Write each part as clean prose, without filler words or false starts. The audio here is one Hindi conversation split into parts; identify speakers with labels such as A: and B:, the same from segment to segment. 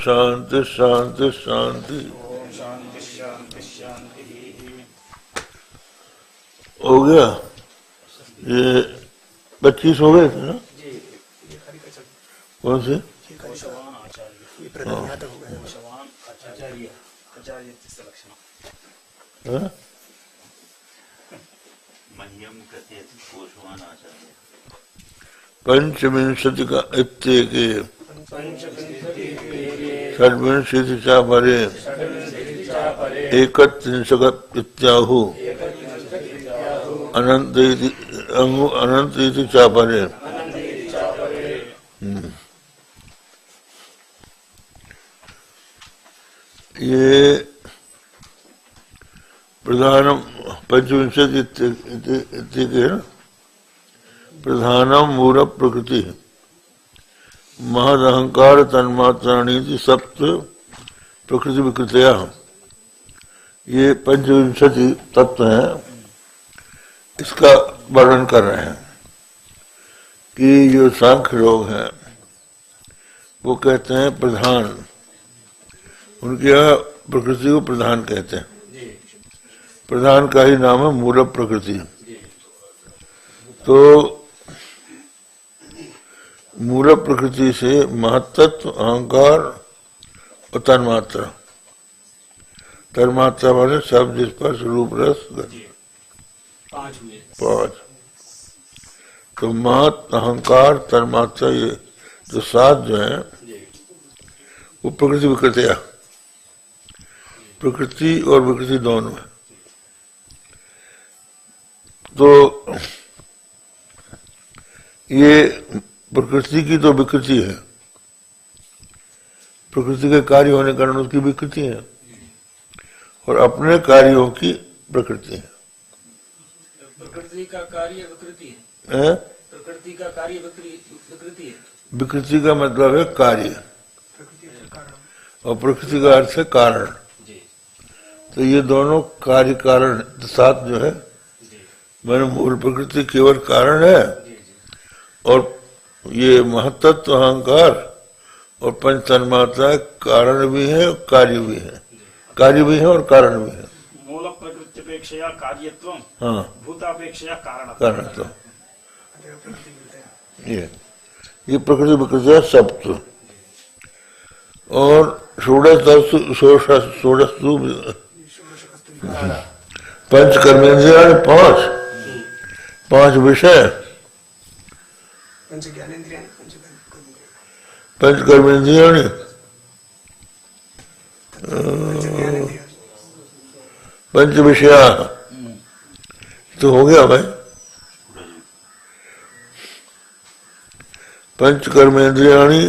A: शांति शांति शांति।
B: शांति शांति शांति।
A: हो गया ये 25 हो गए थे ना? कौन से? पंचविंशति का इत्येके षड्विंशति चा परे एकत्रिंशत् इत्याहु अनंत इति चा परे। ये प्रधानम पंचविंशति इत्येके प्रधानम मूल प्रकृति महदहंकार तन्मात्राणी सप्त प्रकृति विकृतया। ये पंचविंशति तत्व हैं, इसका वर्णन कर रहे हैं कि जो सांख्य लोग हैं वो कहते हैं प्रधान, उनके यहाँ प्रकृति को प्रधान कहते हैं। प्रधान का ही नाम है मूल प्रकृति। तो मूल प्रकृति से महत्त्व, अहंकार और तन्मात्रा। तन्मात्रा वाले शब्द, स्पर्श, रूप, रस, पांच। तो महत्व, अहंकार, तन्मात्रा, ये जो सात जो है वो प्रकृति विकृतिया, प्रकृति और विकृति दोनों है। तो ये प्रकृति की तो विकृति है, प्रकृति के कार्य होने के कारण उसकी विकृति है, और अपने कार्यों की प्रकृति है।
B: प्रकृति का कार्य विकृति है। प्रकृति का कार्य विकृति है।
A: विकृति का मतलब है कार्य, और प्रकृति का अर्थ है कारण। तो ये दोनों कार्य कारण साथ जो है, मैंने मूल प्रकृति केवल कारण है, और ये महत्त्व, अहंकार और पंच तन्मात्रा कारण भी है, कार्य भी है, कार्य भी है और कारण भी है।
B: मूल प्रकृत्यपेक्षया कार्यत्वम,
A: हाँ,
B: भूतापेक्षया कारणत्वम।
A: ये प्रकृति विकृति सप्त। और षोडशस्तु पंच कर्मेंद्रिया, पांच विषय, पंच कर्मेंद्रिया, पंच विषया। तो हो गया भाई, पंच कर्मेंद्रियाणि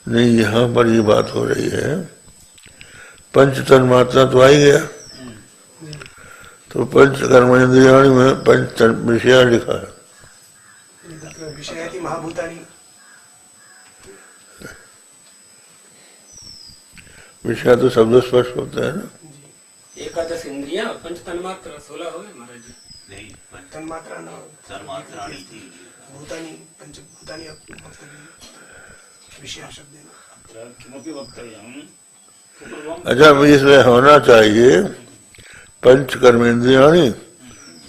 A: नहीं, यहाँ पर ये बात हो रही है पंच तन्मात्रा तो आ ही गया, तो पंच कर्मेंद्रियाणि में पंच विषया लिखा है। विषय तो शब्द स्पर्श होता है ना।
B: एकादश इंद्रिया, पंच तन्मात्रा 16 हो गए महाराज जी। नहीं, तन्मात्रा न तन्मात्राणि भूतानि, पंचभूतानि विषय शब्द।
A: अच्छा, इसमें होना चाहिए पंच कर्मेंद्रियाणि,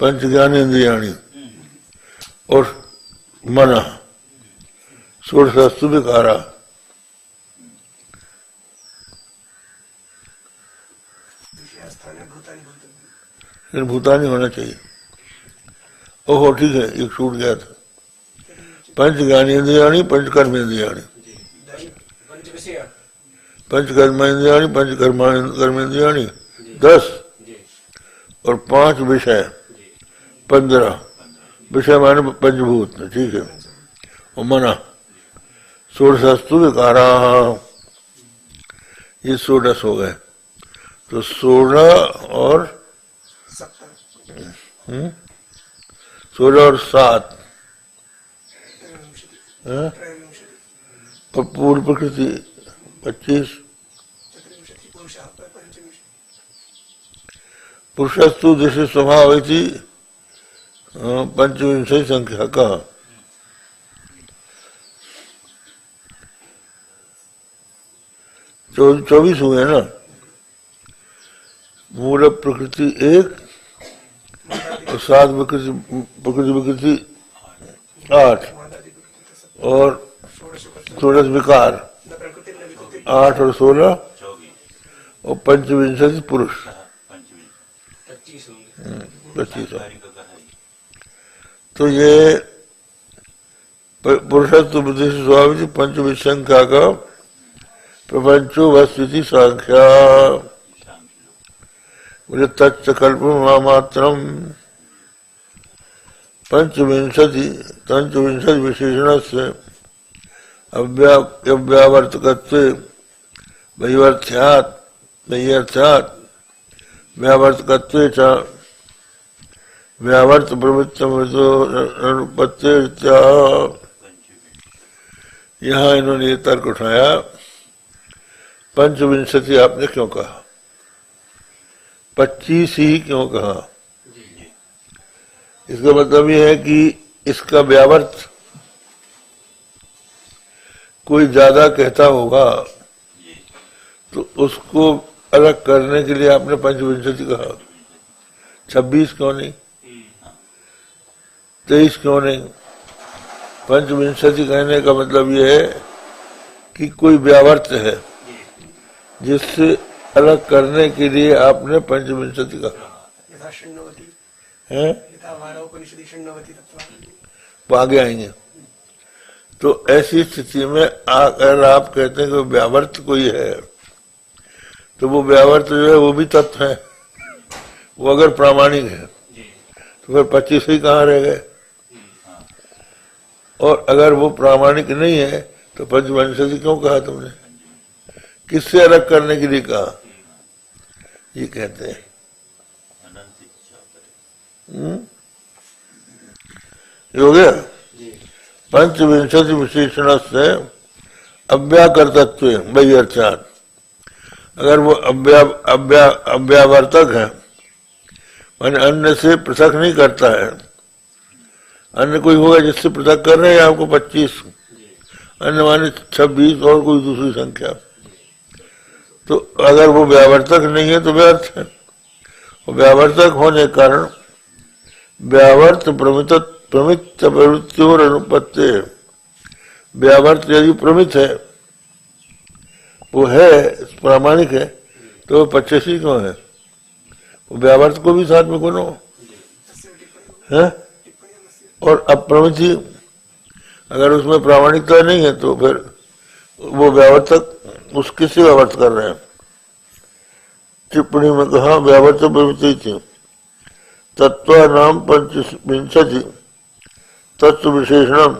A: पंच ज्ञानेन्द्रियाणि और मन, षोडशस्तु विकारा। भूतानी होना चाहिए। ओहो, ठीक है, एक छूट गया था। पंच ज्ञानेन्द्रियाणि, पंच कर्मेंद्रियाणि, पंच कर्मेंद्रियाणि, पंच कर्मेंद्रियाणि 10, और 5 विषय 15। विषय माने पंचभूत, ठीक है। और मना षोडशस्तु विकारा, ये 16 हो गए। तो 16 और 7 और पूर्ण प्रकृति 25। पुरुषस्तु दृश्य स्वभाव पंचविंशति संख्या का 24 हुए ना। मूल प्रकृति 1 और 7 प्रकृति विकृति 8 और 16 विकार 8 और 16 और पंचविंशति पुरुष 25। तो ये पुरुषत्व बुद्धि स्वामी पंचविंश संख्या का प्रपंचो वस्तुति संख्या बोले तच्च कल्प मात्रम पंचविंशति विशेषण से अव्यावर्तकत्वे वैवर्थ्यात् व्यावर्तकत्वे च व्यावर्त प्रवृत्ति यहाँ इन्होंने ये तर्क उठाया पंचविंशति आपने क्यों कहा, 25 ही क्यों कहा। इसका मतलब ये है कि इसका व्यावर्त कोई ज्यादा कहता होगा तो उसको अलग करने के लिए आपने पंचविंशति कहा। 26 क्यों नहीं, 23 क्यों नहीं। पंचविंशति कहने का मतलब ये है कि कोई व्यावर्त है जिससे अलग करने के लिए आपने पंचविंशति कहा है। आगे आएंगे। तो ऐसी स्थिति में अगर आप कहते हैं कि व्यावर्त कोई है तो वो व्यावर्त जो है वो भी तत्व है। वो अगर प्रामाणिक है तो फिर 25 ही कहाँ रह गए। और अगर वो प्रामाणिक नहीं है तो पंचविंशति क्यों कहा तुमने, किससे अलग करने के लिए कहा, ये कहते हैं। हो गया। पंचविंशति विशेषण से अव्याकर्तत्व वही अर्थात अगर वो अव्यावर्तक है माने अन्य से पृथक नहीं करता है। अन्य कोई होगा जिससे पृथक कर रहे हैं आपको 25, अन्य माने 26 और कोई दूसरी संख्या। तो अगर वो व्यावर्तक नहीं है तो व्यर्थ है। और व्यावर्तक होने के कारण व्यावर्त प्रमित प्रवृत्ति और अनुपत्ति, व्यावर्त यदि प्रमित है वो है प्रामाणिक है तो 25 क्यों है। वो व्यावर्त को भी साथ में गुनो है। और अप्रमिति अगर उसमें प्रामाणिकता नहीं है तो फिर वो व्यावर्तक उसके से व्यावर्त कर रहे हैं। टिप्पणी में कहा व्यावर्त प्रवृत्ति थी तत्व नाम पंचविंशति तत्व विशेषण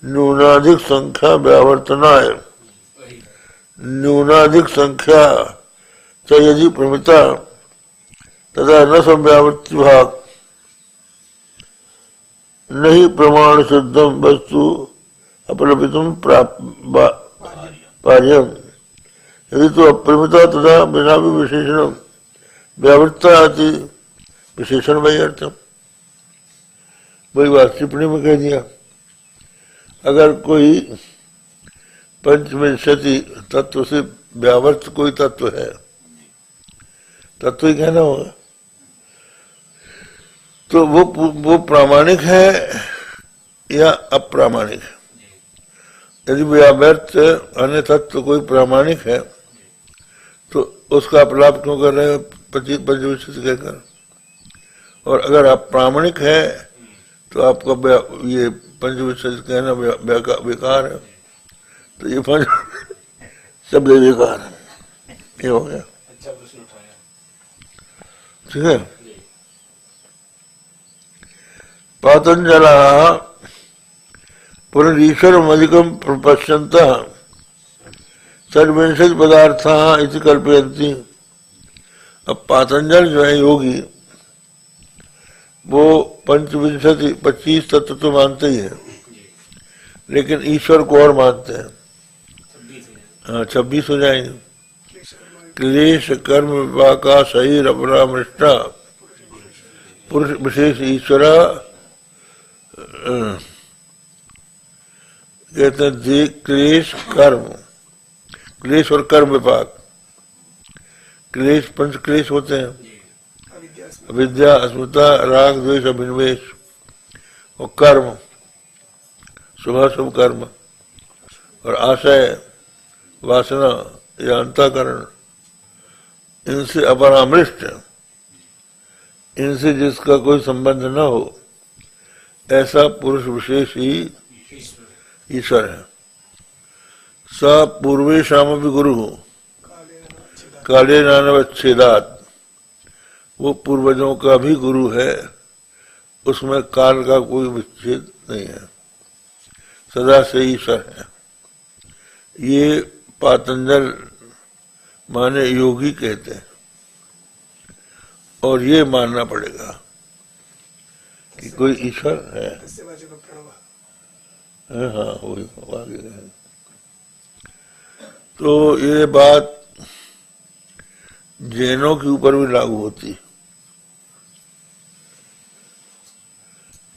A: न्यूनाधिक संख्या व्यावर्तनाय न्यूनाधिक संख्या च यदि प्रमिता तथा न संव्यावृत्ति भाग नहीं प्रमाण सिद्धम वस्तु अपलपितुम पार्यम यदि तो अप्रमिता तथा बिना भी विशेषण व्यावृत्ता आती विशेषण वही अर्थम। वही बात टिप्पणी में कह दिया। अगर कोई पंचविंशति तत्व से व्यावर्त कोई तत्व है, तत्व ही कहना होगा, तो वो प्रामाणिक है या अप्रामाणिक है। यदि व्यावर्त अन्य तत्व कोई प्रामाणिक है तो उसका अपलाप क्यों कर रहे हैं पंचविंशति कहकर। और अगर आप प्रामाणिक है तो आपका ये पंचविंशति कहना बेकार है। तो ये पंच शब्द बेकार है। ये हो गया।
B: अच्छा प्रश्न उठाया।
A: ठीक है। पातंजल पुनरीश्वरमधिकं पश्यन्तः षड्विंशति पदार्थाः इति कल्पयन्ति। अब पातंजल जो है योगी वो पंचविंशति 25 तत्व तो मानते ही है लेकिन ईश्वर को और मानते हैं। हाँ 26 हो जाएंगे। क्लेश कर्म विपाका शरीर अपरामृष्टा पुरुष विशेष ईश्वर कहते हैं दे क्लेश कर्म, क्लेश और कर्म विपाक। क्लेश पंच क्लेश होते हैं, अविद्या, अस्मिता, राग, द्वेष, अभिनिवेश, और कर्म, शुभाशुभ कर्म, और आशय, वासना या अंतःकरण, इनसे अपरामृष्ट, इनसे जिसका कोई संबंध न हो, ऐसा पुरुष विशेष ही ईश्वर है। स पूर्वेशाम भी गुरु काले नानवच्छेदात, वो पूर्वजों का भी गुरु है, उसमें काल का कोई विच्छेद नहीं है, सदा से ईश्वर है। ये पातंजल माने योगी कहते हैं, और ये मानना पड़ेगा कि कोई ईश्वर है। हाँ वही आगे है। तो ये बात जैनों के ऊपर भी लागू होती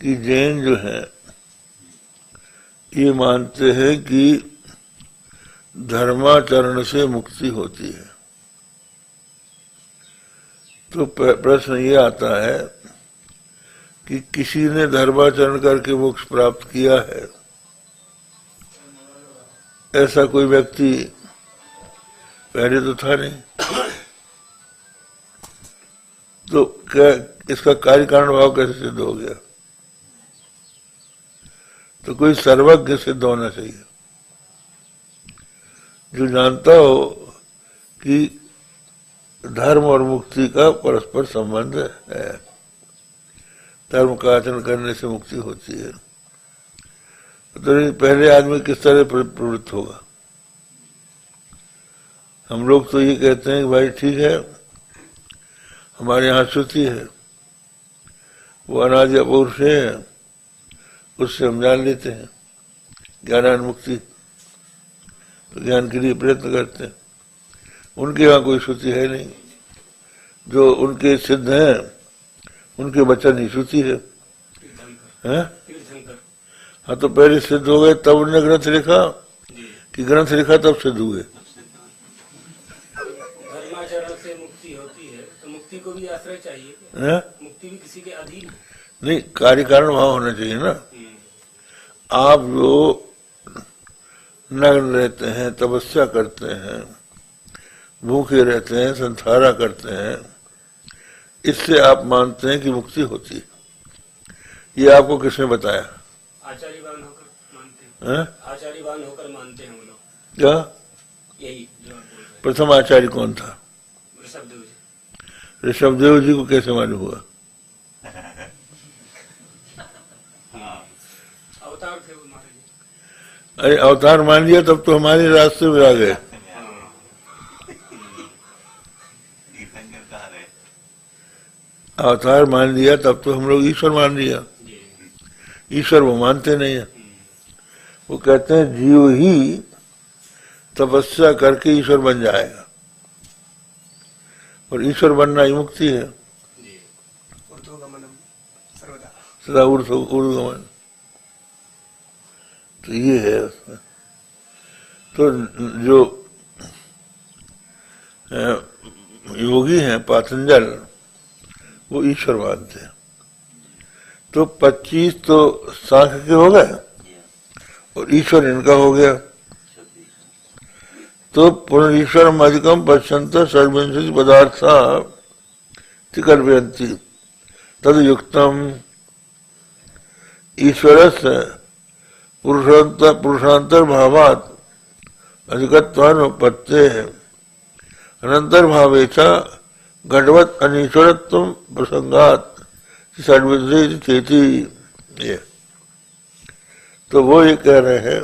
A: कि जैन जो है ये मानते हैं कि धर्माचरण से मुक्ति होती है। तो प्रश्न ये आता है कि किसी ने धर्माचरण करके मोक्ष प्राप्त किया है, ऐसा कोई व्यक्ति पहले तो था नहीं। तो क्या इसका कार्य कारण भाव कैसे सिद्ध हो गया? तो कोई सर्वज्ञ सिद्ध होना चाहिए, जो जानता हो कि धर्म और मुक्ति का परस्पर संबंध है, धर्म का आचरण करने से मुक्ति होती है। तो पहले आदमी किस तरह प्रवृत्त होगा? हम लोग तो ये कहते हैं कि भाई ठीक है, हमारे यहाँ श्रुति है, वो अनादि अपौरुष है, उससे हम जान लेते हैं ज्ञानान मुक्ति, तो ज्ञान के लिए प्रयत्न करते हैं। उनके यहाँ कोई श्रुति है नहीं, जो उनके सिद्ध हैं उनके वचन ही श्रुति है। हाँ, तो पहले सिद्ध हो गए तब उन्होंने ग्रंथ लिखा कि ग्रंथ लिखा तब सिद्ध हुए?
B: धर्माचरण से मुक्ति होती है, तो मुक्ति को भी आश्रय चाहिए। मुक्ति भी किसी के अधीन
A: नहीं, कार्य कारण भाव होना चाहिए ना। आप जो नग्न रहते हैं, तपस्या करते हैं, भूखे रहते हैं, संसारा करते हैं, इससे आप मानते हैं कि मुक्ति होती है। ये आपको किसने बताया?
B: आचार्यवान होकर मानते हैं। आचार्यवान होकर मानते हैं वो लोग।
A: क्या?
B: यही
A: प्रथम आचार्य कौन था?
B: ऋषभदेव जी।
A: ऋषभदेव जी को कैसे मालूम हुआ?
B: अवतार थे वो महाराज जी।
A: अरे अवतार मान लिया तब तो हमारे रास्ते में आ गए। अवतार मान लिया तब तो हम लोग ईश्वर मान लिया। ईश्वर वो मानते नहीं है, वो कहते हैं जीव ही तपस्या करके ईश्वर बन जाएगा, और ईश्वर बनना ही मुक्ति है। सदा ऊर्ध्वगमन, तो ये है उसमें। तो जो योगी हैं पातंजल, वो ईश्वर मानते हैं। तो 25 तो सांख्य के हो गए और ईश्वर इनका हो गया। तो पुनरीश्वर अधिकम पश्यंत सर्वविंशति पदार्थ कल्पयन्ति तद युक्तम ईश्वर से पुरुषांतर भावात अधिकत्वानुपत्ते अनंतर भावे च घटवत अनीश्वरत्व प्रसंगात सर्वविंशति चेती। ये तो वो ये कह रहे हैं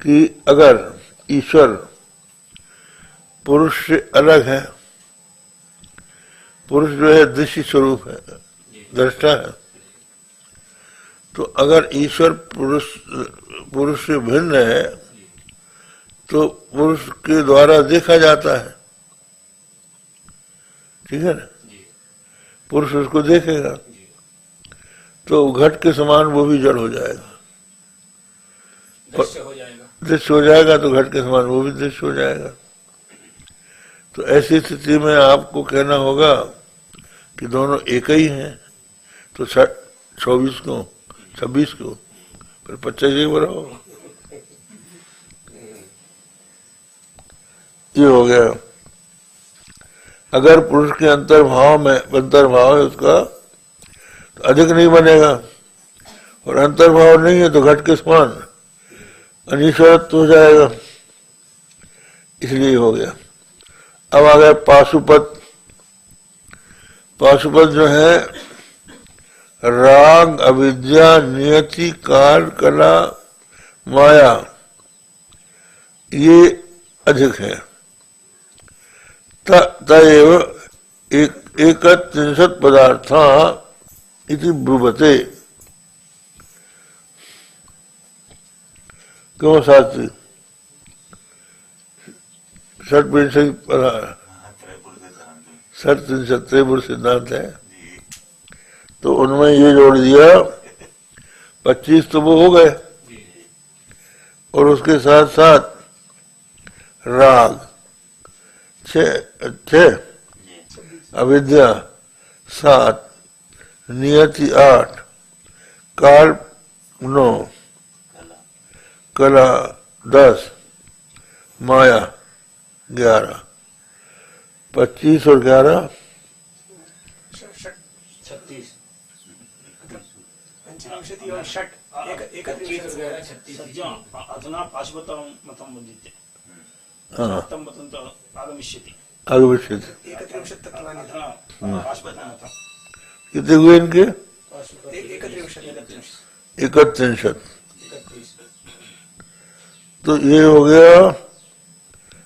A: कि अगर ईश्वर पुरुष से अलग है, पुरुष जो है दृश्य स्वरूप है, दृष्टा है, तो अगर ईश्वर पुरुष से भिन्न है तो पुरुष के द्वारा देखा जाता है, ठीक है ना? पुरुष उसको देखेगा तो घट के समान वो भी जड़ हो जाएगा,
B: दृश्य हो जाएगा।
A: दृश्य हो जाएगा तो घट के समान वो भी दृश्य हो जाएगा। तो ऐसी स्थिति में आपको कहना होगा कि दोनों एक ही हैं, तो 24 को 26 को फिर 25 ही बनाओ। ये हो गया। अगर पुरुष के अंतर्भाव है उसका तो अधिक नहीं बनेगा, और अंतर्भाव नहीं है तो घट के समान अनिश्वरत्व हो जाएगा, इसलिए हो गया। अब आ गया पाशुपत। पाशुपत जो है राग, अविद्या, नियति, काल, कला, माया, ये अधिक है। तएव एकत्रिंशत् पदार्था इति ब्रुवते। क्यों शास्त्री? षट्त्रिंशत् त्रैपुर सिद्धांत है, तो उनमें ये जोड़ दिया 25 तो वो हो गए, और उसके साथ साथ राग 6, अविद्या 7, नियति 8, काल 9, कला 10, माया 11, 25 और 11
B: 36
C: पंचविंशति और षट् अधुना पाशुपतं मतं वदति। षट्तं मतं तु आगमिष्यति। एकत्रिंशत् तत्त्वानि पाशुपतं मतं
A: कितने हुए इनके? 31। तो ये हो गया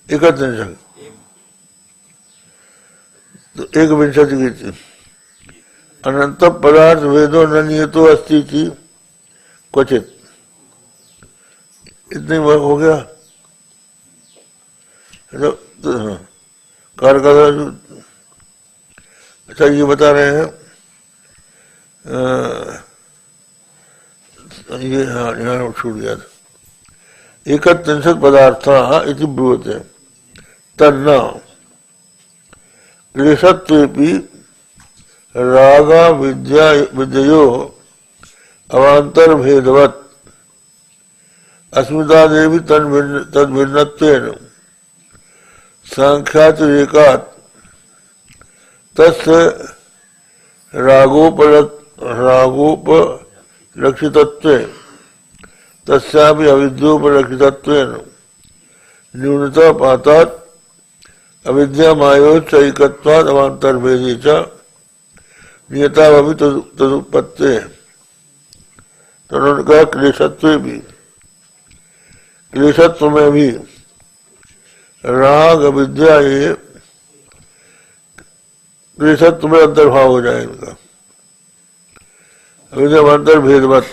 A: 31। तो 1 अनंत पदार्थ वेदो न नियतो अस्ति थी क्वचित। इतने हो गया। तो कार्य का अच्छा ये बता रहे हैं ये हाँ यहाँ छूट गया था। 31 पदार्था इति ब्रूयते तन्ना क्लेशत्वेपि रागा विद्यो अवान्तर भेदवत् अस्मितादेवी तद्भिन्नत्वेन सांख्यातिरेकात् तस्य रागोपलक्षितत्वे तस्यापि अविद्योपलक्षितत्वेन न्यूनता पातात् अविद्या मायोच्चैकत्वात् अवान्तर्भेदे च नियतावपि तदुत्पत्ते। तो उन्होंने कहा क्लेशत्व भी, क्लेशत्व में भी राग अविद्या ये क्लेशत्व में अंतर्भाव हो जाए इनका। अविद्या अंतर भेदवत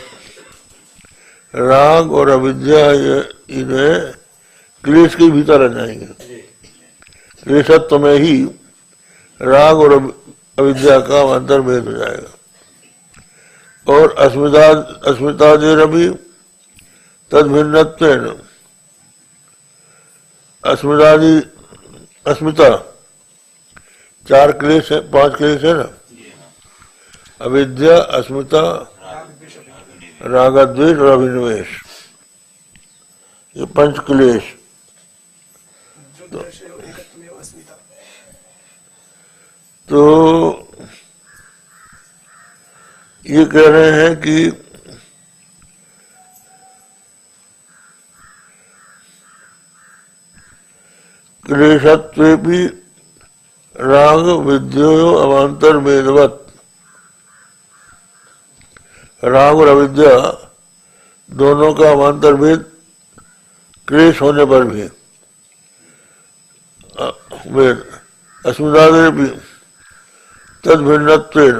A: राग और अविद्या ये इन्हें क्लेश के भीतर आ जाएंगे। क्लेशत्व में ही राग और अविद्या का अंतर्भेद हो जाएगा। और अस्मितादेरपि तद्भिन्नत्वेन अस्मिता 4 क्लेश है, 5 क्लेश है ना, अविद्या, अस्मिता, रागद्वेष और अभिनिवेश, ये 5 क्लेश। तो ये कह रहे हैं कि क्लेशत्वेपि राग विद्यो अवान्तर भेदवत्, राग और अविद्या दोनों का अवान्तर भेद क्लेश होने पर भी वेद अस्मितादेरपि तद्भिन्नत्वेन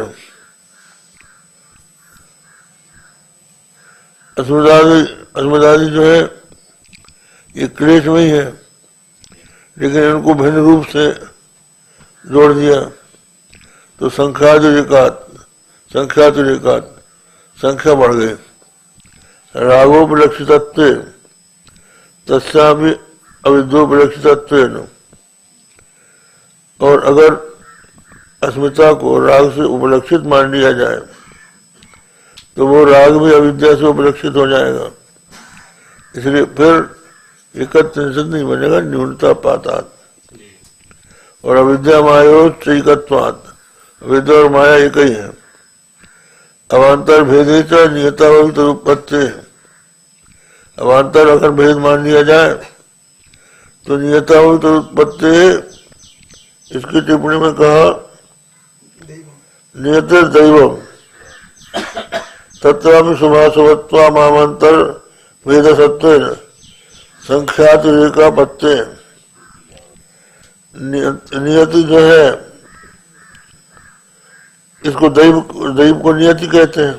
A: अस्मितादि जो है ये क्लेश में ही है, लेकिन इनको भिन्न रूप से जोड़ दिया तो संख्यातिरेकात संख्या बढ़ गई। रागोपलक्षितत्व तस्यापि अविद्योपलक्षितत्वेन, और अगर अस्मिता को राग से उपलक्षित मान लिया जाए तो वो राग भी अविद्या से उपलक्षित हो जाएगा। इसलिए फिर एकत्रिंशत नहीं बनेगा, न्यूनता पातात। और अविद्या मायोच्चैकत्वात्, अविद्या और माया एक ही है। अवान्तर भेदे च नियतावल तदुत्पत्ति, अवान्तर अगर भेद मान लिया जाए तो नियतावल तदुत्पत्ति, इसकी टिप्पणी में कहा नियते दैवम तत्वामि शुभाशुभत्वा मामांतर वेद सत्व संख्यातिरेका पत्ते। नियति जो है इसको दैव को नियति कहते हैं।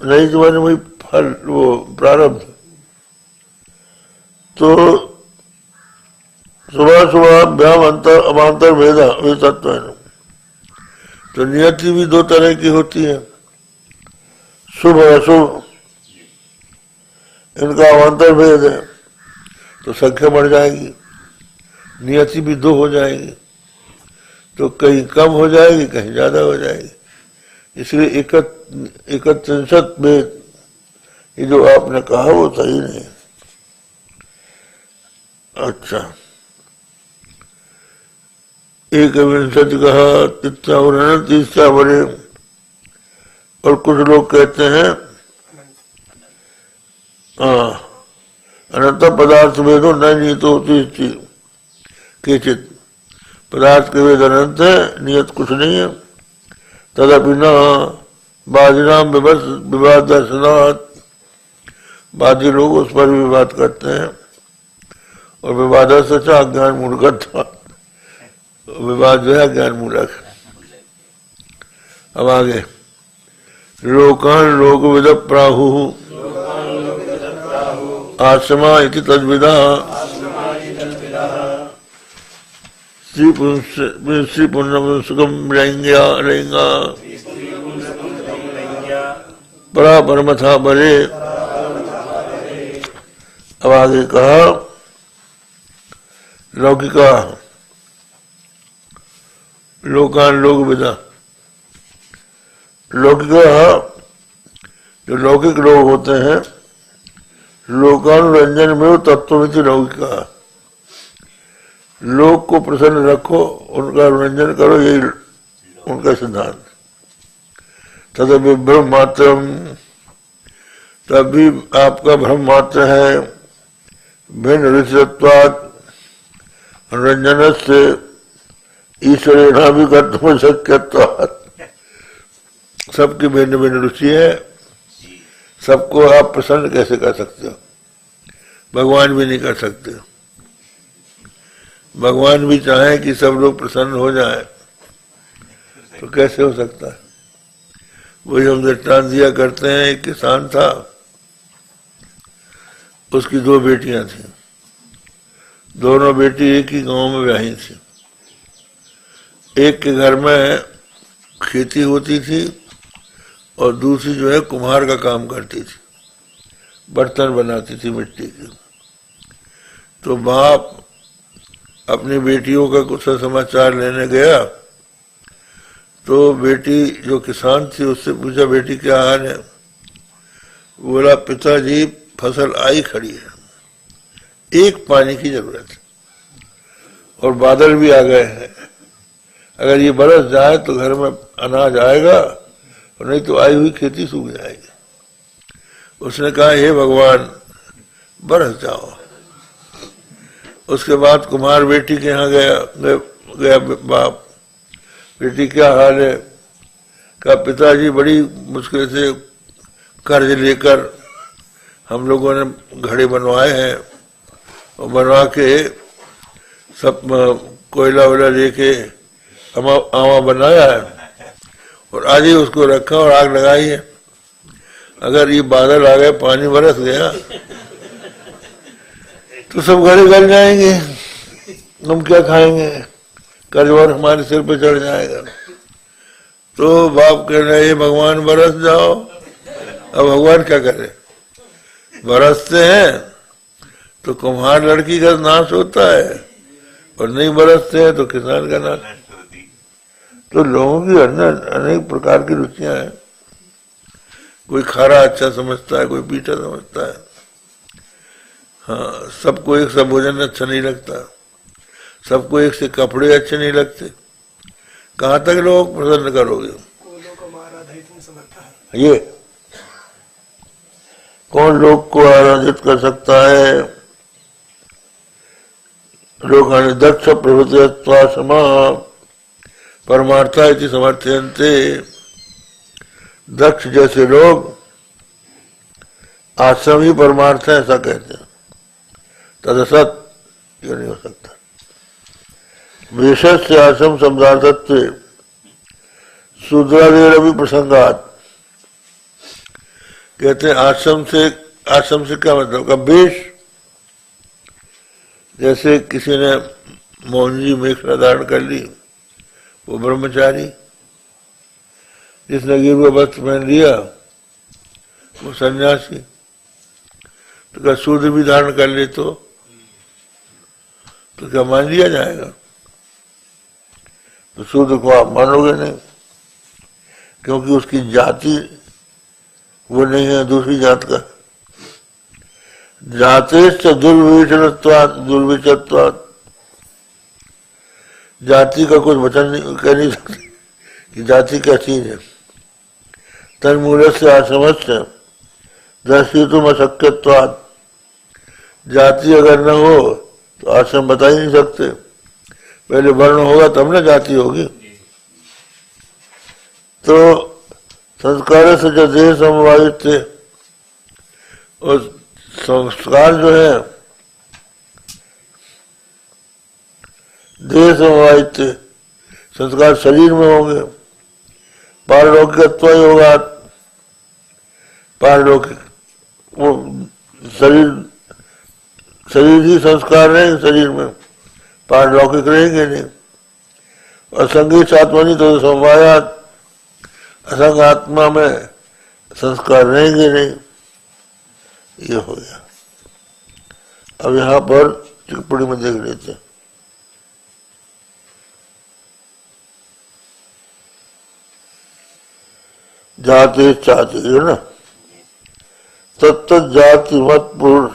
A: नहीं तो मैंने वही फल, वो प्रारब्ध। तो शुभाशुभाभ्याम अंतर अमांतर भेदा वे तत्व है। तो नियति भी दो तरह की होती है, शुभ अशुभ, इनका अवान्तर भेद है तो संख्या बढ़ जाएगी, नियति भी दो हो जाएगी, तो कहीं कम हो जाएगी कहीं ज्यादा हो जाएगी। इसलिए एकत्रिंशत भेद ये जो आपने कहा वो सही नहीं। अच्छा, एक विंशति कहा तिथ्यावरण तीसरा बड़े, और कुछ लोग कहते हैं अनंत पदार्थ भेदो नहीं तो होती चीज केचित, पदार्थ के वेद अनंत है, नियत कुछ नहीं है। तदपि न बाजीराम विवाद दर्शनात्, बाजी लोग उस पर भी विवाद करते हैं। और विवाद सचा ज्ञान मूर्खता, विवाद जो है ज्ञान मूलक। अब आगे लोकान लोक विद प्राहु आश्रमा इति तद्विदा श्री पुण्यपुंसकम रेंगा परा परमथा बले। अब आगे कहा लौकिका लोकान लोक विदा, लौकिका जो लौकिक लोग होते हैं, लोकानुरंजन में तत्वमिति लौकिका, लोक को प्रसन्न रखो, उनका रंजन करो, यही उनका सिद्धांत। तदपि ब्रह्म मात्रम, तभी आपका ब्रह्म मात्र है। भिन्न ऋषित्वात् रंजन से ईश्वरेण भी कर्तुम शक्यत्वात्, सबकी भिन्न भिन्न रुचि है, सबको आप प्रसन्न कैसे कर सकते हो? भगवान भी नहीं कर सकते। भगवान भी चाहे कि सब लोग प्रसन्न हो जाएं तो कैसे हो सकता है? वही हम दृष्टांत दिया करते हैं। एक किसान था, उसकी दो बेटियां थी, दोनों बेटी एक ही गांव में ब्याही थी। एक के घर में खेती होती थी और दूसरी जो है कुम्हार का काम करती थी, बर्तन बनाती थी मिट्टी के। तो बाप अपनी बेटियों का कुछ समाचार लेने गया तो बेटी जो किसान थी उससे पूछा, बेटी क्या हाल है? बोला, पिताजी फसल आई खड़ी है, एक पानी की जरूरत है और बादल भी आ गए हैं, अगर ये बरस जाए तो घर में अनाज आएगा और नहीं तो आई हुई खेती सूख जाएगी। उसने कहा, हे भगवान बरस जाओ। उसके बाद कुमार बेटी के यहाँ गया बाप, बेटी क्या हाल है? कहा, पिताजी बड़ी मुश्किल से कर्ज लेकर हम लोगों ने घड़े बनवाए हैं और बनवा के सब कोयला वोयला लेके आवा बनाया है और आज ही उसको रखा और आग लगाई है। अगर ये बादल आ गए, पानी बरस गया तो सब घड़े गल जाएंगे, हम क्या खाएंगे? कर्ज और हमारे सिर पे चढ़ जाएगा। तो बाप कह रहे ये भगवान बरस जाओ। अब भगवान क्या करे, बरसते हैं तो कुम्हार लड़की का नाश होता है और नहीं बरसते हैं तो किसान का नाश। तो लोगों की अनेक प्रकार की रुचियां हैं। कोई खारा अच्छा समझता है, कोई मीठा समझता है। हाँ, सबको एक सा भोजन अच्छा नहीं लगता, सबको एक से कपड़े अच्छे नहीं लगते। कहाँ तक लोग प्रसन्न करोगे? ये कौन लोग को आराधित कर सकता है? लोग दक्ष प्रभृतित्वासमा परमार्था इति समर्थयन्ते। दक्ष जैसे लोग आश्रम ही परमार्थ है ऐसा कहते हैं। तदसत ये नहीं हो सकता। विशेष से आश्रम शब्दार्थत्व शूद्रादेर भी प्रसंगात। कहते हैं आश्रम से क्या मतलब का? वेश। जैसे किसी ने मोहनजी मेखला धारण कर ली, वो ब्रह्मचारी। जिसने गिरवा वस्त्र पहन लिया वो सन्यासी। तो क्या शूद्र भी धारण कर ले तो क्या मान लिया जाएगा? तो शूद्र को आप मानोगे नहीं, क्योंकि उसकी जाति वो नहीं है, दूसरी जात का। जातेश्च दुर्विचत्वात्। जाति का कुछ वचन नहीं कह नहीं सकते कि जाति क्या चीज है। तन्मूल से आश्रमस्य दर्शितुम अशक्यत्वात्। जाति अगर न हो तो आश्रम बता ही नहीं सकते। पहले वर्ण होगा तब न जाति होगी। तो संस्कार से जो देह समवायित थे, और संस्कार जो है देह समवायित थे, संस्कार शरीर में होंगे। पारलौकिकत्व होगा, पारलौकिक वो शरीर ही संस्कार रहेंगे शरीर में, पारलौकिक रहेंगे नहीं। और संगीत आत्मा नहीं तो समवायात, असंग आत्मा में संस्कार रहेंगे नहीं। ये हो गया। अब यहाँ पर टिप्पणी में देख लेते हैं। जाति चाहते है ना, तत्त जाति मत पुरुष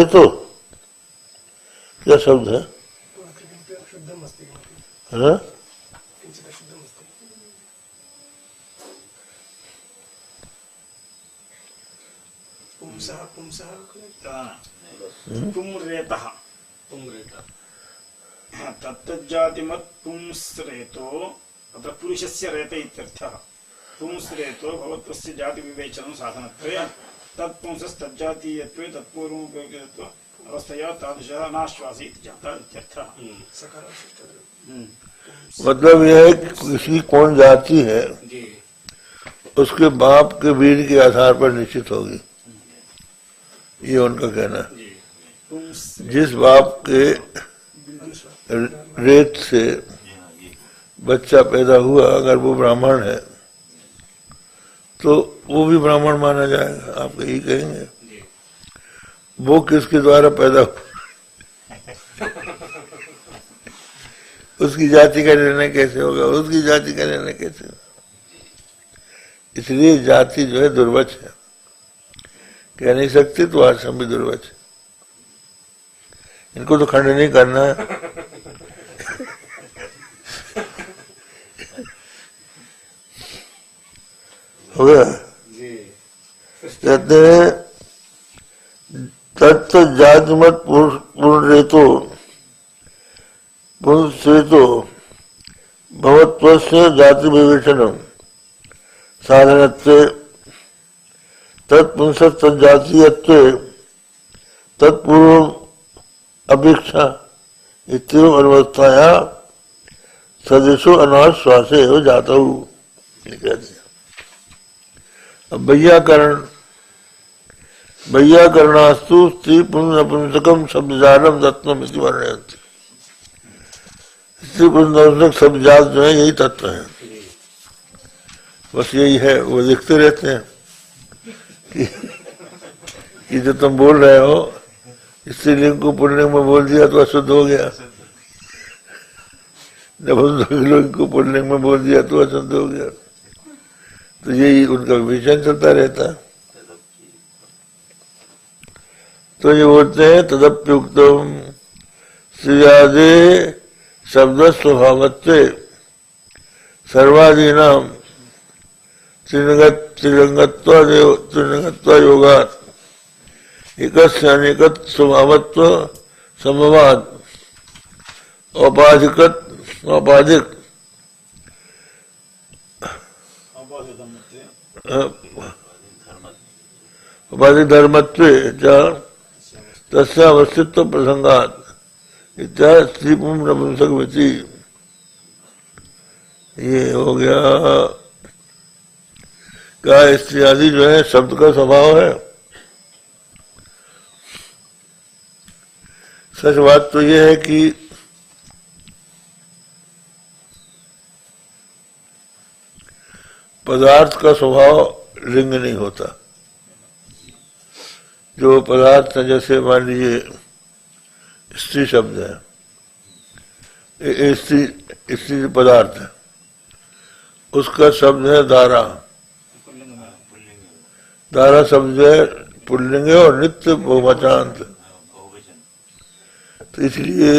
A: तो क्या शब्द है?
C: तत्तज्जातिमत् पुंसरेतो अत्र पुरुषस्य रेत इत्यर्थः। पुंसरेतो भवत्वस्य जाति विवेचनं साधनत्वे तत्पुंसस्तज्जातीयत्वे तत्पूर्वोपयोगित्व अवस्थया तादृशः नाश्वासी इति जातः इत्यर्थः।
A: मतलब यह है कि किसी कौन जाति है उसके बाप के वीर के आधार पर निश्चित होगी, ये उनका कहना है। जिस बाप के रेत से बच्चा पैदा हुआ, अगर वो ब्राह्मण है तो वो भी ब्राह्मण माना जाएगा। आप यही कहेंगे। वो किसके द्वारा पैदा हुआ उसकी जाति का निर्णय कैसे होगा? उसकी जाति का निर्णय कैसे होगा? इसलिए जाति जो है दुर्वच है, कह नहीं सकते। तो आश्रम भी दुर्वच है। इनको तो खंड नहीं करना है। हो गया। कहते हैं तत्त जाति मत पुनरेतो भवत्वस्य जाति विवेचनम साधनत्वे तत्पुंसस्तज्जातीयत्वे तत्पूर्व अपेक्षा इत्येवं अनवस्थाया सदृशो अनाश्वासे एव जातौ। अब वैयाकरण वैयाकरणास्तु स्त्री पुरुष नपुंसकम शब्दजालम रत्नम इति वर्णयन्ति। स्त्री पुरुष नपुंसक शब्द जाल जो है यही तत्व है, बस यही है। वो लिखते रहते हैं कि जो तुम बोल रहे हो स्त्रीलिंग को पुल्लिंग में बोल दिया तो अशुद्ध हो गया, नपुंसकलिंग को पुल्लिंग में बोल दिया तो अशुद्ध हो गया। तो यही उनका विवेचन चलता रहता है। तो ये बोलते हैं तदप्युक्तम श्रीयादे शब्द स्वभावत्वे सर्वादीनाम त्रिलिंगत्व योगात् एकस्य अनेकत् स्वभावत्व संभवात् औपाधिक धर्मत्वे च तस्य अवस्थित्व प्रसंगात् इत्यादि स्त्री पुरुष नपुंसक विधि। ये हो गया। क्या स्त्री आदि जो है शब्द का स्वभाव है? सच बात तो ये है कि पदार्थ का स्वभाव लिंग नहीं होता। जो पदार्थ है, जैसे मान लीजिए स्त्री शब्द है, स्त्री पदार्थ है, उसका शब्द है दारा। दारा शब्द है पुल्लिंग और नित्य बहुवचनांत। तो इसलिए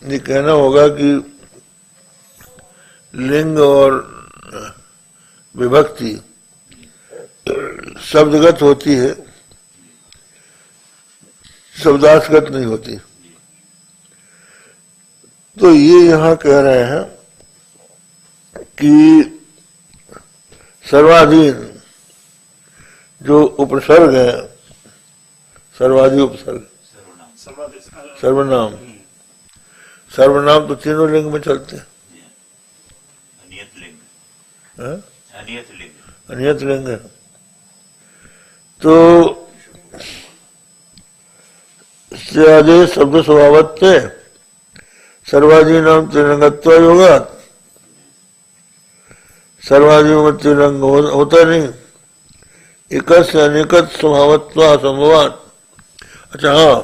A: ये कहना होगा कि लिंग और विभक्ति शब्दगत होती है, शब्दार्थगत नहीं होती। तो ये यहाँ कह रहे हैं कि सर्वाधीन जो उपसर्ग है, सर्वाधि उपसर्ग, सर्वनाम, सर्वनाम तो तीनों लिंग में चलते हैं। अनियत लिंग है। तो शब्द स्वभावत्व सर्वादीनाम त्रिलिंगत्व योगात्। सर्वादि में त्रिलिंग होता नहीं, एक से अनेकत स्वभावत्व असंभवात्। अच्छा हाँ,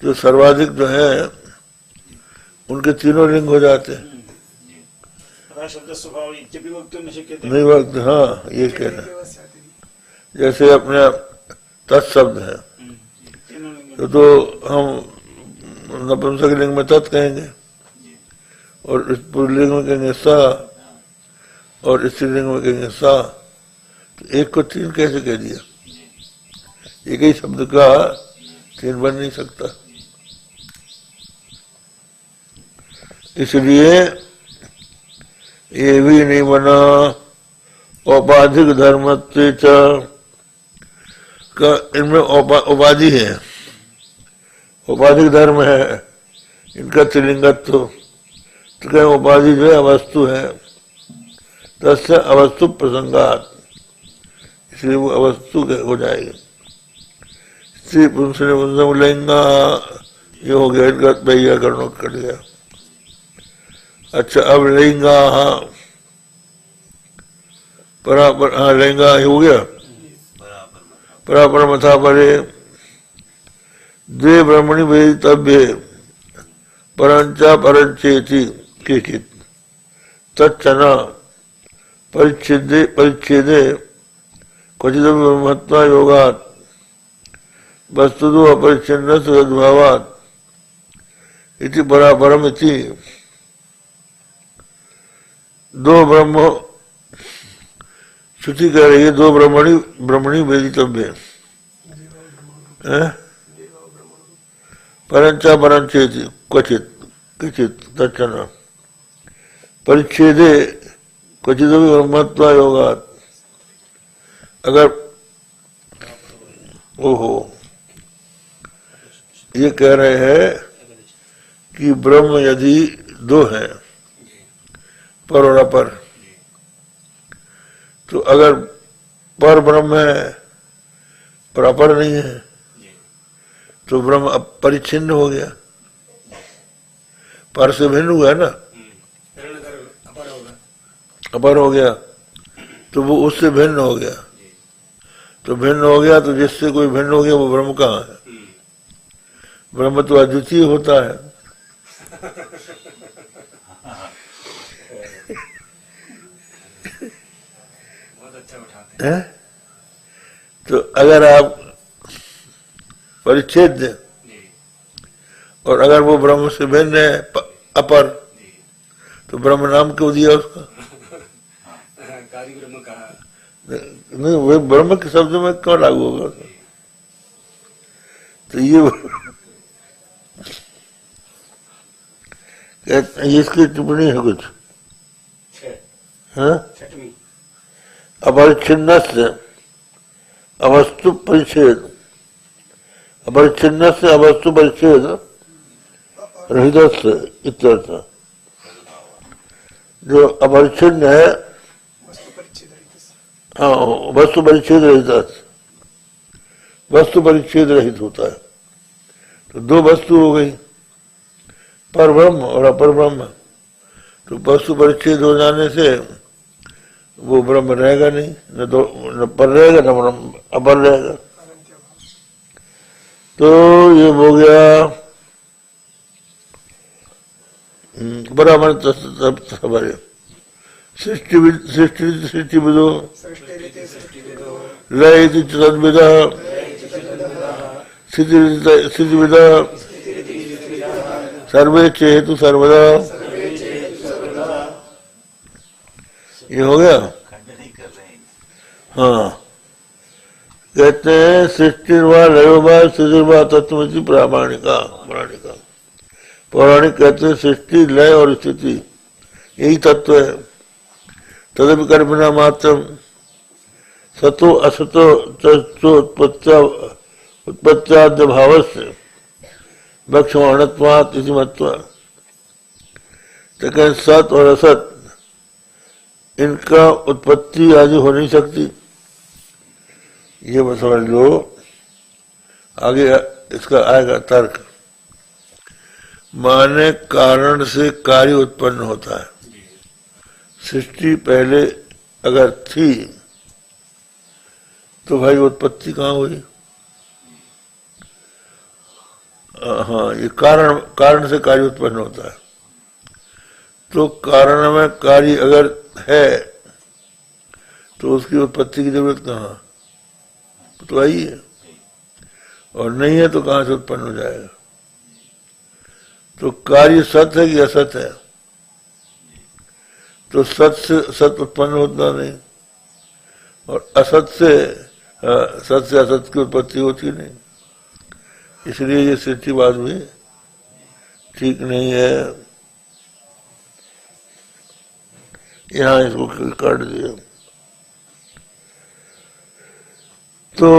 A: जो सर्वाधिक जो है उनके तीनों लिंग हो जाते हैं। नहीं वक्त, हाँ ये कह रहे हैं। जैसे अपने तत्शब्द है तो हम नपुंसक लिंग में तत् कहेंगे और पुल्लिंग में कहेंगे सा और स्त्रीलिंग में कहेंगे सा। तो एक को तीन कैसे कह दिया? एक ही शब्द का तीन बन नहीं सकता। इसलिए ये भी नहीं बना। औपाधिक धर्मत्व का इनमें उपाधि है, उपाधिक धर्म है इनका त्रिलिंगत्व। तो कहें उपाधि जो है अवस्तु है, तस्य अवस्तु प्रसंगात, इसलिए वो अवस्तु हो जाएगी। स्त्री पुरुष लिंगा ये हो गया, इनका व्याकरण कट गया। अच्छा अब लिंगा, परापर, हाँ लिंगा हो गया। परापर मथा परे द्वे ब्रह्मणि वेदितव्ये परंचा परंचेति केचित् तच्चना परिच्छेदे क्वचिदपि ब्रह्मत्वा योगात् वस्तुतो अपरिच्छिन्न सद्भावात् इति परापरम इति। दो ब्रह्म श्रुति कह रही है, दो ब्रह्मणि वेदितव्य परंचा परंचेति क्वचित तच्चना परिच्छेदे क्वचिदपि ब्रह्मत्वा योगात्। अगर ओहो ये कह रहे हैं कि ब्रह्म यदि दो हैं, पर और अपर, तो अगर पर ब्रह्म है और अपर नहीं है, तो ब्रह्म परिच्छिन्न हो गया, पर से भिन्न हुआ ना, अपर हो गया, तो वो उससे भिन्न हो गया। तो भिन्न हो गया तो जिससे कोई भिन्न हो गया वो ब्रह्म कहाँ है? ब्रह्म तो अद्वितीय होता है।
B: बहुत अच्छा उठाते हैं।
A: तो अगर आप परिच्छेद दें और अगर वो ब्रह्म से भिन्न है अपर, तो ब्रह्म नाम क्यों दिया उसका?
B: कार्य ब्रह्म कहा
A: नहीं, वो ब्रह्म के शब्द में क्यों लागू होगा? तो ये इसकी टिप्पणी है कुछ, हाँ? अपरिच्छिन्न से अवस्तु परिच्छेद, अपरिच्छिन्न से अवस्तु परिच्छेद रहित से इत्यर्थ। जो अपरिच्छिन्न है, हाँ, वस्तु परिच्छेद रहित, वस्तु परिच्छेद रहित होता है। तो दो वस्तु हो गई, पर ब्रह्म और अपर ब्रह्म। तो वस्तु परिच्छेद हो जाने से वो ब्रह्म रहेगा नहीं, न पर रहेगा न ब्रह्म अपर रहेगा। तो ये हो गया बराबर सृष्टि विदो लय तद्विदा स्थिति विदा सर्वे चेतु सर्वदा। ये हो गया। हाँ, कहते हैं सृष्टिर्वा लयोवा स्थितिर्वा तत्वमसि प्रामाणिका। पौराणिक कहते हैं सृष्टि लय और स्थिति यही तत्व है। तदपि कल्पना मात्र सतो असतो उत्पत्त्याद्य भावस्य भक्षमाणत्वात् इति मत्वा। तो कहें सत और असत इनका उत्पत्ति आदि हो नहीं सकती, ये बस समझ लो। आगे इसका आएगा तर्क। माने कारण से कार्य उत्पन्न होता है। सृष्टि पहले अगर थी तो भाई उत्पत्ति कहाँ हुई? हाँ, ये कारण से कार्य उत्पन्न होता है। तो कारण में कार्य अगर है तो उसकी उत्पत्ति की जरूरत कहाँ? तो आई है, और नहीं है तो कहाँ से उत्पन्न हो जाएगा? तो कार्य सत है कि असत है? तो सत से सत उत्पन्न होता नहीं, और असत से असत की उत्पत्ति होती नहीं। इसलिए ये सृष्टिवाद भी ठीक नहीं है। यहाँ इसको काट दिया। तो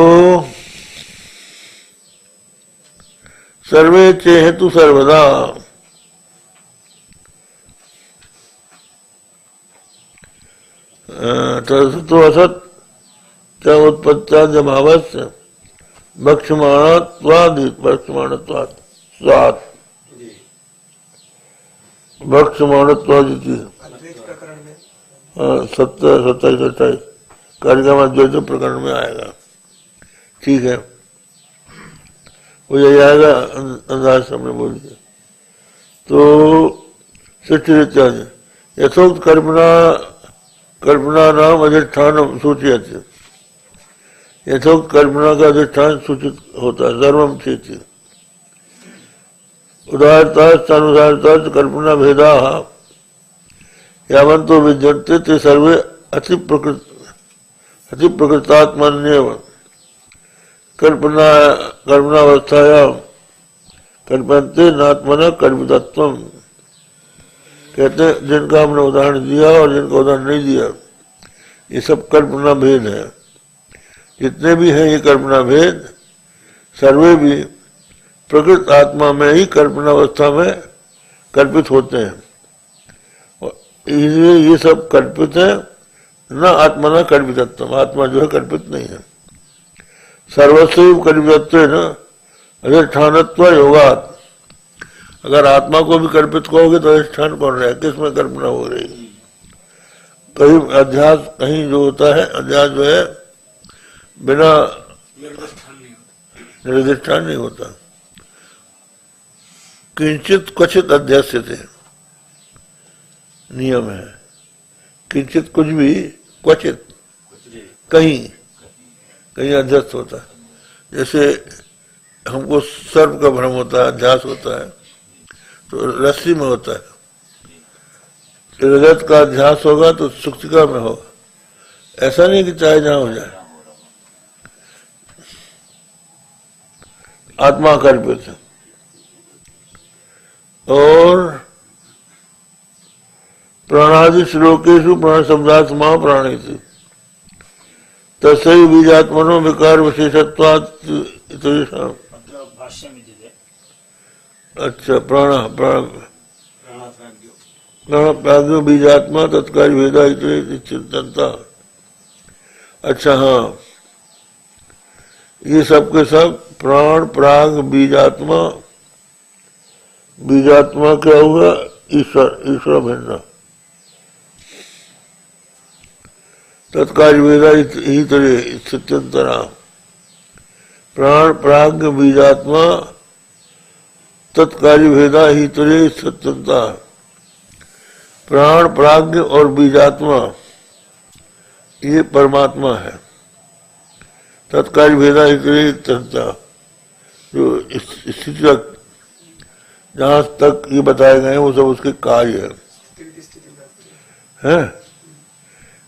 A: सर्वे चेहेतु सर्वदा, तो असत क्या उत्पत्त्या जभावस्य भक्षमाणत्वात् सत्य 27-28 कार्यक्रम द्वैत प्रकरण में आएगा। ठीक है, वो यही आएगा। अंदाज सामने बोल दिया। तो सृष्टि इत्यादि यथोक्त कल्पना नाम अधिष्ठान सूचित। यथोक्त कल्पना का अधिष्ठान सूचित होता है। सर्वम चेति उदाहरता कल्पना भेदा यावंतो विद्यन्ते ते सर्वे अति प्रकृतात्मन्येव कल्पनावस्थायां कल्पन्ते नात्मना कल्पितत्वम्। कहते हैं जिनका हमने उदाहरण दिया और जिनका उदाहरण नहीं दिया, ये सब कल्पना भेद है। जितने भी हैं ये कल्पना भेद, सर्वे भी प्रकृत आत्मा में ही कल्पनावस्था में कल्पित होते हैं। इसलिए ये सब कल्पित है, न आत्मा न कल्पितत्व। आत्मा जो है कल्पित नहीं है। सर्वस्व कल्पितत्व न अधिष्ठानत्व योगात। अगर आत्मा को भी कल्पित कहोगे तो अधिष्ठान कौन रहा है, किसमें कल्पना हो रही है? कहीं अध्यास, कहीं जो होता है अध्यास जो है बिना निर्दिष्ठान नहीं होता। किंचित क्वचित अध्यास्य थे, नियम है। किंचित कुछ भी, क्वचित कहीं कहीं अध्यस्त होता है। जैसे हमको सर्प का भ्रम होता है, अध्यास होता है, तो रस्सी में होता है। रजत का अध्यास होगा तो सुक्तिका में होगा। ऐसा नहीं कि चाहे जहां हो जाए। आत्मा कल्पित है। और प्राणादि श्लोकेशु प्राण शब्दात् महाप्राणी थी तस्यैव बीजात्मनो विकार विशेषत्वात्।
C: भाष्य में दिले।
A: अच्छा, प्राज्ञो बीजात्मा तत्काल वेदा चिंतनता। अच्छा हाँ, ये सब के सब प्राण प्राग बीजात्मा। बीजात्मा क्या हुआ? ईश्वर, ईश्वर भिन्न। तत्काल वेदा ही तरे स्थित्यंतरा। प्राण प्राग बीजात्मा तत्काल वेदा ही तरे स्थित्यंता। प्राण प्राज्ञ और बीजात्मा ये परमात्मा है। तत्काल भेदा इतने जो स्थिति तक जहां तक ये बताए गए हैं वो सब उसके कार्य है।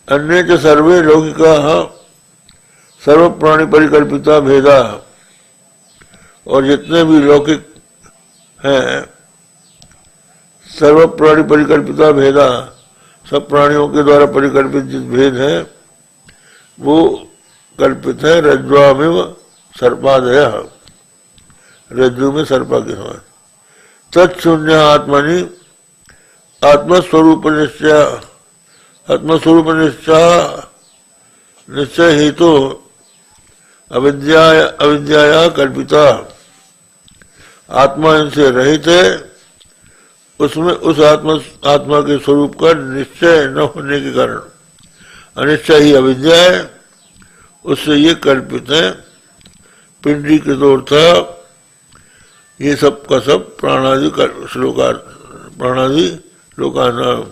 A: अन्य च सर्वे लौकिका सर्व प्राणी परिकल्पिता भेदा। और जितने भी लौकिक हैं सर्व प्राणी परिकल्पिता भेदा, सब प्राणियों के द्वारा परिकल्पित जिस भेद है वो कल्पित है रज्ज्वामिव सर्पादय। रज्जु में सर्पा के समान। तत्शून्य आत्मनि आत्मस्वरूप निश्चय। आत्मस्वरूप निश्चय हेतु अविद्या कल्पिता। आत्मा इनसे रहित है, उसमें उस आत्मा के स्वरूप का निश्चय न होने के कारण अनिश्चय ही अविद्या है, उससे ये कल्पित है। पिंडी के दौर था ये सब का सब प्राणादि श्लोकार, प्राणादि लोकानाम,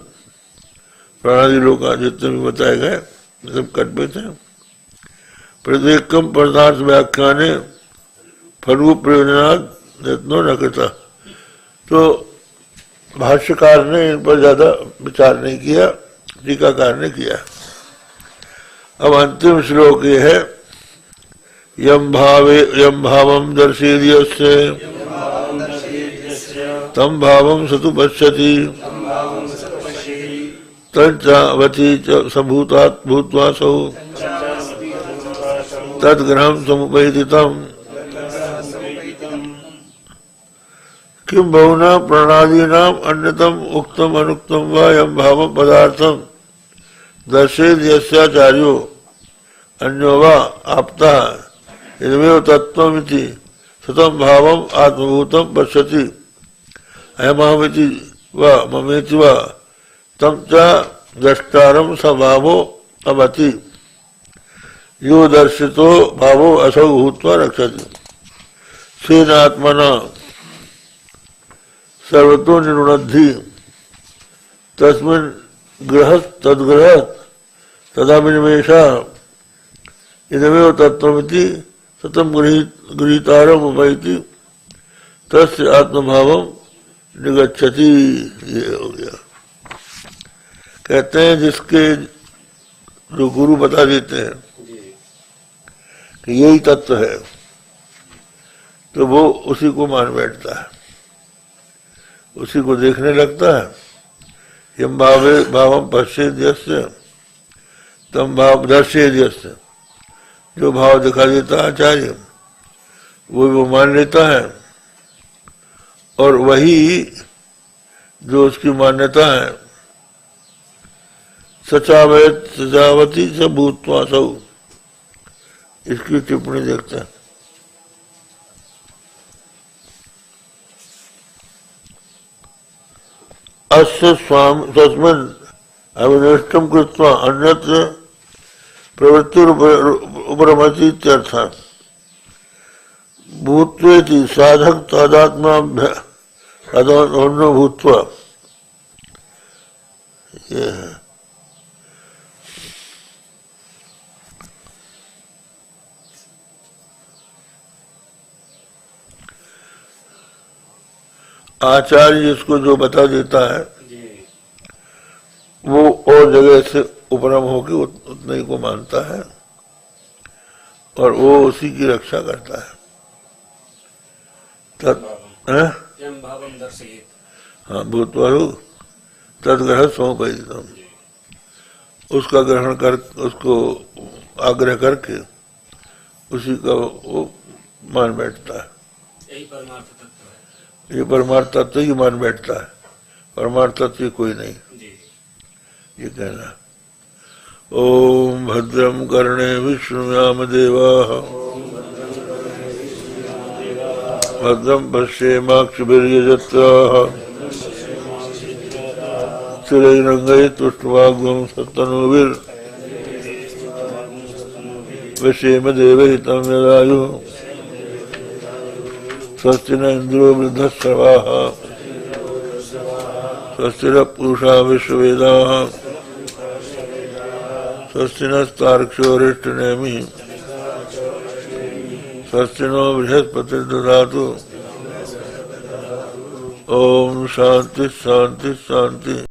A: प्राणादि लोका जितने भी बताए गए सब कल्पित है। प्रत्येकम पदार्थ व्याख्याने फलू प्रयोजनात् यत्नो न कृता। तो भाष्यकार ने इन पर ज्यादा विचार नहीं किया, टीकाकार ने किया। अब अंतिम श्लोक ये है, यम भावम दर्शेद्यस्य तम भावम सतु पश्यति तच्चावति च सबूतात् भूत्वा सौ तद्ग्रहं समुपैति तम्। किम बहुना प्राणादीनाम अन्यतम उक्तम अनुक्तम वा यम भावम पदार्थम दर्शेद यस्याचार्यो अन्यो वा आपता इदमेव तत्त्वमिति सतम भावम आत्मभूतम पश्यति अयमहमिति वा ममेति वा तम च द्रष्टारम स्वभावो अवति यो दर्शितो भावो असौ भूत्वा रक्षति। स्वेनात्मना सर्वतो निरुणद्धि तस्मिन् ग्रह तद्ग्रह तदा विनिवेशा इदमेव तत्त्वमिति सतम गृहीतारम उपैति तस्य आत्मभावम निगच्छति। ये हो गया। कहते हैं जिसके जो गुरु बता देते हैं कि यही तत्व है तो वो उसी को मान बैठता है, उसी को देखने लगता है। यम भावम पश्येद्यस्य तम भाव दर्शेद्यस्य। जो भाव दिखा देता है आचार्य वो मान लेता है, और वही जो उसकी मान्यता है सचावती च भूत्वा सौ, इसकी टिप्पणी देखते हैं। अस्य स्वामी तस्मिन् अविनष्टं कृत्वा अन्यत्र प्रवृत्तिरुपरमति इत्यर्थः। भूत्वेति साधक तादात्म्याभ्यासो भूत्वा, ये है। आचार्य जिसको जो बता देता है वो और जगह से उपरम होकर उतने ही को मानता है और वो उसी की रक्षा करता है। हाँ, भूतवारु तदग्रह सौंपयितम, उसका ग्रहण कर, उसको आग्रह करके उसी का वो मान बैठता है।
B: यही परमार्थ तत्व है।
A: ये परमार्थ तत्व ही मान बैठता है, परमार्थ तत्व कोई नहीं, ये कहना। ओम भद्रम कर्णे विष्णुयाम देवाः भद्रम पश्येमाक्षभिर्यजत्राः स्थिरैरङ्गैस्तुष्ट्वाग्मं सत्तनूभिर्विषेम देवहितं यदायुः स्वस्ति न इन्द्रो वृद्धश्रवाः स्वस्ति नः पूषा विश्ववेदाः स्वस्ति नस्तार्क्ष्यो अरिष्टनेमिः स्वस्ति नो बृहस्पतिर्दधातु। ओम शांति शांति शांति।